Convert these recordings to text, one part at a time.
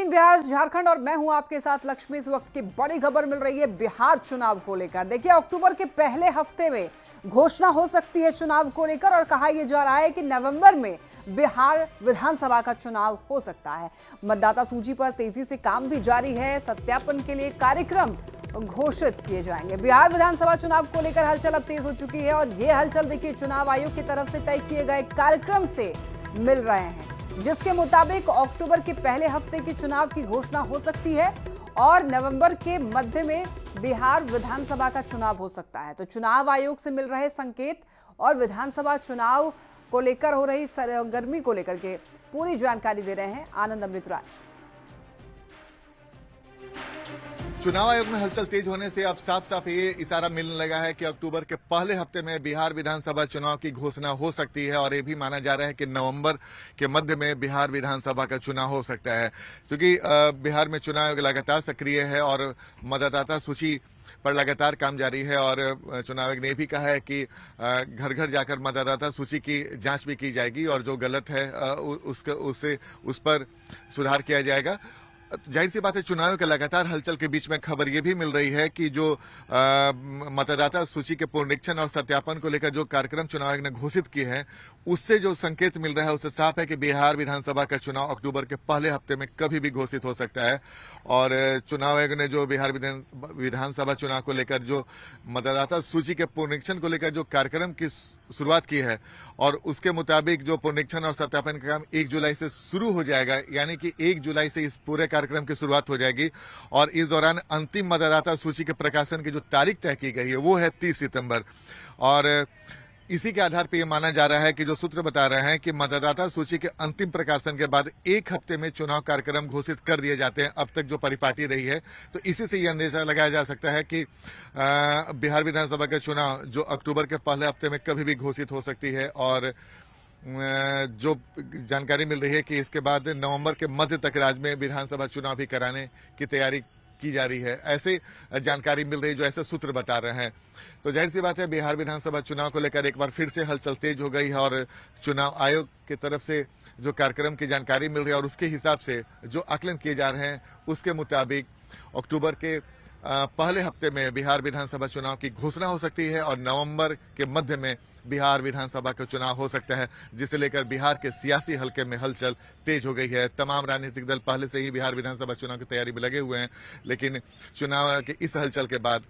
18 बिहार झारखंड और मैं हूं आपके साथ लक्ष्मी। इस वक्त की बड़ी खबर मिल रही है बिहार चुनाव को लेकर। देखिए, अक्टूबर के पहले हफ्ते में घोषणा हो सकती है चुनाव को लेकर और कहा यह जा रहा है कि नवंबर में बिहार विधानसभा का चुनाव हो सकता है। मतदाता सूची पर तेजी से काम भी जारी है। सत्यापन के लिए कार्यक्रम घोषित किए जाएंगे। बिहार विधानसभा चुनाव को लेकर हलचल अब तेज हो चुकी है और यह हलचल देखिए चुनाव आयोग की तरफ से तय किए गए कार्यक्रम से मिल रहे हैं, जिसके मुताबिक अक्टूबर के पहले हफ्ते की चुनाव की घोषणा हो सकती है और नवंबर के मध्य में बिहार विधानसभा का चुनाव हो सकता है। तो चुनाव आयोग से मिल रहे संकेत और विधानसभा चुनाव को लेकर हो रही सरगर्मी को लेकर के पूरी जानकारी दे रहे हैं आनंद अमृतराज। चुनाव आयोग में हलचल तेज होने से अब साफ साफ ये इशारा मिलने लगा है कि अक्टूबर के पहले हफ्ते में बिहार विधानसभा चुनाव की घोषणा हो सकती है और ये भी माना जा रहा है कि नवंबर के मध्य में बिहार विधानसभा का चुनाव हो सकता है। क्योंकि बिहार में चुनाव आयोग लगातार सक्रिय है और मतदाता सूची पर लगातार काम जारी है और चुनाव आयोग ने भी कहा है कि घर घर जाकर मतदाता सूची की जांच भी की जाएगी और जो गलत है उस पर सुधार किया जाएगा। जाहिर सी बात है, चुनाव के लगातार हलचल के बीच में खबर यह भी मिल रही है कि जो मतदाता सूची के पुनरीक्षण और सत्यापन को लेकर जो कार्यक्रम चुनाव आयोग ने घोषित किए हैं, उससे जो संकेत मिल रहा है उससे साफ है कि बिहार विधानसभा का चुनाव अक्टूबर के पहले हफ्ते में कभी भी घोषित हो सकता है। और चुनाव आयोग ने जो बिहार विधानसभा चुनाव को लेकर जो मतदाता सूची के पुनरीक्षण को लेकर जो कार्यक्रम की शुरुआत की है और उसके मुताबिक जो पुनरीक्षण और सत्यापन का काम 1 जुलाई से शुरू हो जाएगा, यानी कि 1 जुलाई से इस पूरे कार्यक्रम की शुरुआत हो जाएगी और इस दौरान अंतिम मतदाता सूची के प्रकाशन की जो तारीख तय की गई है वो है 30 सितंबर। और इसी के आधार पर यह माना जा रहा है कि जो सूत्र बता रहे हैं कि मतदाता सूची के अंतिम प्रकाशन के बाद 1 हफ्ते में चुनाव कार्यक्रम घोषित कर दिए जाते हैं। अब तक जो परिपाटी रही है, तो इसी से यह अंदेशा लगाया जा सकता है कि बिहार विधानसभा का चुनाव जो अक्टूबर के पहले हफ्ते में कभी भी घोषित हो सकती है। और जो जानकारी मिल रही है कि इसके बाद नवंबर के मध्य तक राज्य में विधानसभा चुनाव भी कराने की तैयारी की जा रही है, ऐसे जानकारी मिल रही है, जो ऐसे सूत्र बता रहे हैं। तो जाहिर सी बात है, बिहार विधानसभा चुनाव को लेकर एक बार फिर से हलचल तेज हो गई है और चुनाव आयोग की तरफ से जो कार्यक्रम की जानकारी मिल रही है और उसके हिसाब से जो आकलन किए जा रहे हैं, उसके मुताबिक अक्टूबर के पहले हफ्ते में बिहार विधानसभा चुनाव की घोषणा हो सकती है और नवंबर के मध्य में बिहार विधानसभा का चुनाव हो सकता है, जिसे लेकर बिहार के सियासी हलके में हलचल तेज हो गई है। तमाम राजनीतिक दल पहले से ही बिहार विधानसभा चुनाव की तैयारी में लगे हुए हैं, लेकिन चुनाव के इस हलचल के बाद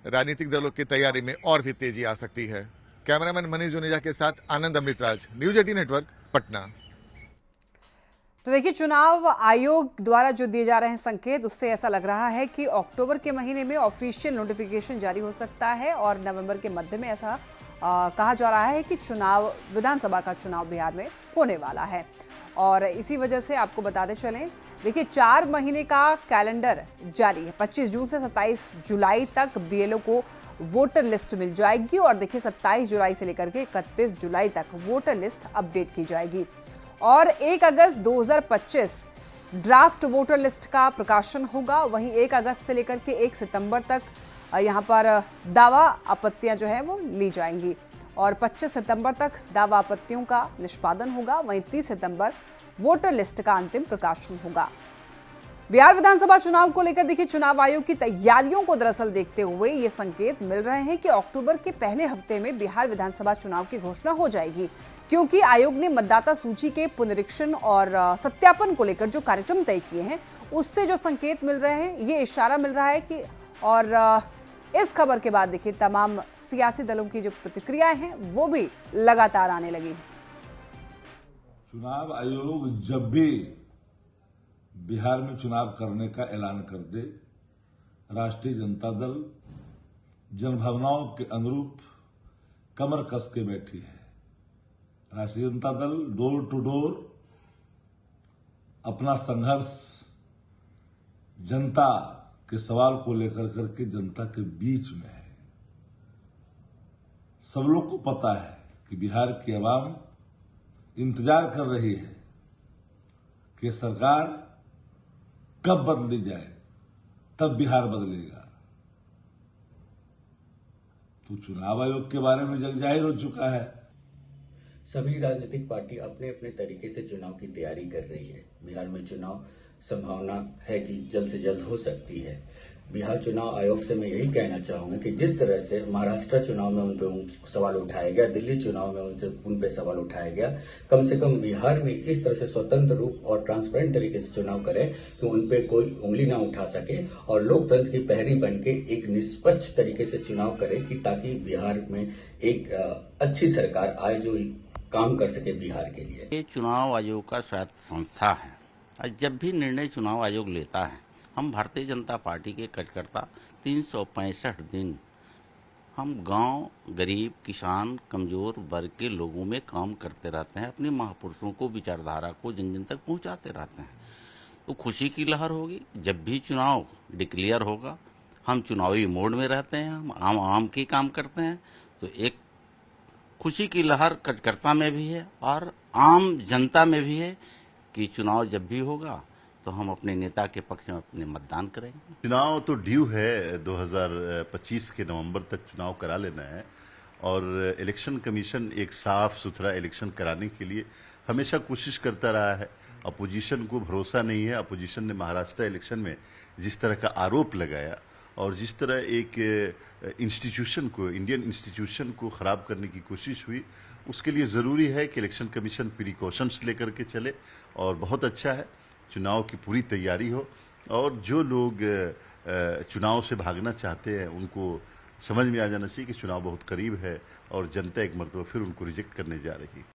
राजनीतिक दलों की तैयारी में और भी तेजी आ सकती है। कैमरामैन मनीष जुनेजा के साथ आनंद अमृतराज, न्यूज 18 नेटवर्क, पटना। तो देखिए, चुनाव आयोग द्वारा जो दिए जा रहे हैं संकेत, उससे ऐसा लग रहा है कि अक्टूबर के महीने में ऑफिशियल नोटिफिकेशन जारी हो सकता है और नवंबर के मध्य में ऐसा कहा जा रहा है कि चुनाव विधानसभा का चुनाव बिहार में होने वाला है। और इसी वजह से आपको बताते चलें, देखिए 4 महीने का कैलेंडर जारी है। 25 जून से 27 जुलाई तक बीएलओ को वोटर लिस्ट मिल जाएगी और देखिए 27 जुलाई से लेकर के 31 जुलाई तक वोटर लिस्ट अपडेट की जाएगी और 1 अगस्त 2025 ड्राफ्ट वोटर लिस्ट का प्रकाशन होगा। वहीं 1 अगस्त से लेकर के 1 सितंबर तक यहां पर दावा आपत्तियां जो है वो ली जाएंगी और 25 सितंबर तक दावा आपत्तियों का निष्पादन होगा। वहीं 30 सितंबर वोटर लिस्ट का अंतिम प्रकाशन होगा। बिहार विधानसभा चुनाव को लेकर देखिए चुनाव आयोग की तैयारियों को दरअसल देखते हुए ये संकेत मिल रहे हैं कि अक्टूबर के पहले हफ्ते में बिहार विधानसभा चुनाव की घोषणा हो जाएगी, क्योंकि आयोग ने मतदाता सूची के पुनरीक्षण और सत्यापन को लेकर जो कार्यक्रम तय किए हैं, उससे जो संकेत मिल रहे हैं, ये इशारा मिल रहा है कि और इस खबर के बाद देखिए तमाम सियासी दलों की जो प्रतिक्रियाएं हैं वो भी लगातार आने लगी। चुनाव आयोग जब भी बिहार में चुनाव करने का ऐलान कर दे, राष्ट्रीय जनता दल जनभावनाओं के अनुरूप कमर कस के बैठी है। राष्ट्रीय Janata Dal door to door अपना संघर्ष जनता के सवाल को लेकर करके जनता के बीच में है। सब लोग को पता है कि बिहार की आवाम इंतजार कर रही है कि सरकार कब बदली जाए, तब बिहार बदलेगा। तो चुनाव आयोग के बारे में जग जाहिर हो चुका है। सभी राजनीतिक पार्टी अपने अपने तरीके से चुनाव की तैयारी कर रही है। बिहार में चुनाव संभावना है कि जल्द से जल्द हो सकती है। बिहार चुनाव आयोग से मैं यही कहना चाहूंगा कि जिस तरह से महाराष्ट्र चुनाव में उन पे सवाल उठाया गया, दिल्ली चुनाव में उन पे सवाल उठाया गया, कम से कम बिहार में इस तरह से स्वतंत्र रूप और ट्रांसपेरेंट तरीके से चुनाव करें कि उन पे कोई उंगली ना उठा सके और लोकतंत्र की पहरी बन के एक निष्पक्ष तरीके से चुनाव करें कि ताकि बिहार में एक अच्छी सरकार आए जो काम कर सके बिहार के लिए। ये चुनाव आयोग का स्वायत्त संस्था है और जब भी निर्णय चुनाव आयोग लेता है, हम भारतीय जनता पार्टी के कार्यकर्ता 365 दिन हम गांव, गरीब, किसान, कमजोर वर्ग के लोगों में काम करते रहते हैं, अपने महापुरुषों को, विचारधारा को जन जन तक पहुंचाते रहते हैं। तो खुशी की लहर होगी जब भी चुनाव डिक्लेयर होगा। हम चुनावी मोड में रहते हैं, हम आम के काम करते हैं, तो एक खुशी की लहर कार्यकर्ता में भी है और आम जनता में भी है कि चुनाव जब भी होगा तो हम अपने नेता के पक्ष में अपने मतदान करेंगे। चुनाव तो ड्यू है, 2025 के नवंबर तक चुनाव करा लेना है और इलेक्शन कमीशन एक साफ सुथरा इलेक्शन कराने के लिए हमेशा कोशिश करता रहा है। अपोजिशन को भरोसा नहीं है। अपोजिशन ने महाराष्ट्र इलेक्शन में जिस तरह का आरोप लगाया और जिस तरह एक इंस्टीट्यूशन को, इंडियन इंस्टीट्यूशन को खराब करने की कोशिश हुई, उसके लिए ज़रूरी है कि इलेक्शन कमीशन प्रिकॉशंस लेकर के चले और बहुत अच्छा है चुनाव की पूरी तैयारी हो और जो लोग चुनाव से भागना चाहते हैं उनको समझ में आ जाना चाहिए कि चुनाव बहुत करीब है और जनता एक मरतबा फिर उनको रिजेक्ट करने जा रही है।